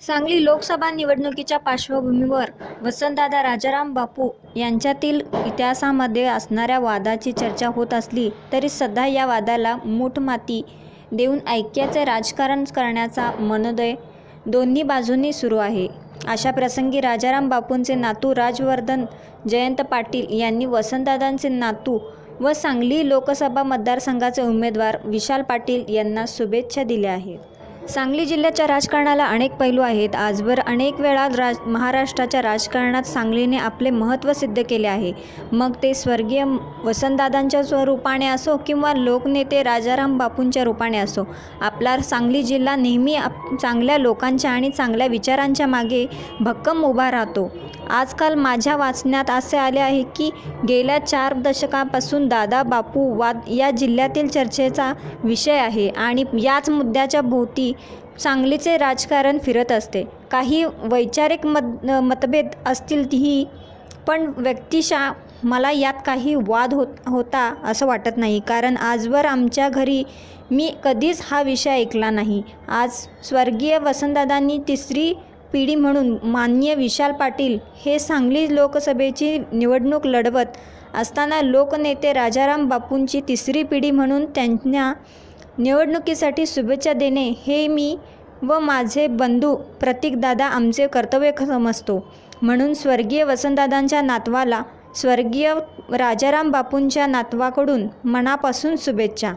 सांगली लोकसभा निवडणुकीच्या पार्श्वभूमीवर वसंतदादा राजाराम बापू यांच्यातील इतिहासामध्ये असणाऱ्या वादाची चर्चा होत असली तरी सध्या या वादाला मूठमाती देऊन ऐक्याचे राजकारण करण्याचा मनोदय दोन्ही बाजूंनी सुरू आहे। अशा प्रसंगी राजाराम बापूंचे नातू राजवर्धन जयंत पाटील यांनी वसंतदादांचे नातू व सांगली लोकसभा मतदारसंघाचे उमेदवार विशाल पाटील यांना शुभेच्छा दिल्या आहेत। सांगली जिल्ह्याच्या राजकारणाला अनेक पैलू आहेत। आजवर अनेक वेळा महाराष्ट्राच्या राजकारणात सांगलीने आपले महत्त्व सिद्ध केले आहे। मग ते स्वर्गीय वसंतदादांच्या स्वरूपाने असो किंवा लोकनेते राजाराम बापूंच्या रूपाने असो, आपला सांगली जिल्हा नेहमी चांगल्या लोकांच्या आणि चांगल्या विचारांच्या मागे भक्कम उभा राहतो। आजकाल माझ्या वाचण्यात असे आले आहे की गेल्या 4 दशकांपासून दादा बापू वाद या जिल्ह्यातील चर्चेचा विषय आहे आणि याच मुद्द्याच्या भोवती सांगलीचे राजकारण फिरत असते। काही वैचारिक मतभेद असतील तीही, पण व्यक्तिशः मला यात काही वाद होता असं वाटत नाही, कारण आजवर आमच्या घरी मी कधीच हा विषय ऐकला नाही। आज स्वर्गीय वसंतदादांनी तिसरी पिढी म्हणून माननीय विशाल पाटील हे सांगली लोकसभेची निवडणूक लढवत असताना लोकनेते राजाराम बापूंची तिसरी पिढी म्हणून त्यांना निवडणुकीसाठी शुभेच्छा देणे हे मी व माझे बंधू प्रतीकदादा आमचे कर्तव्य समजतो। म्हणून स्वर्गीय वसंतदादांच्या नातवाला स्वर्गीय राजाराम बापूंच्या नातवाकडून मनापासून शुभेच्छा।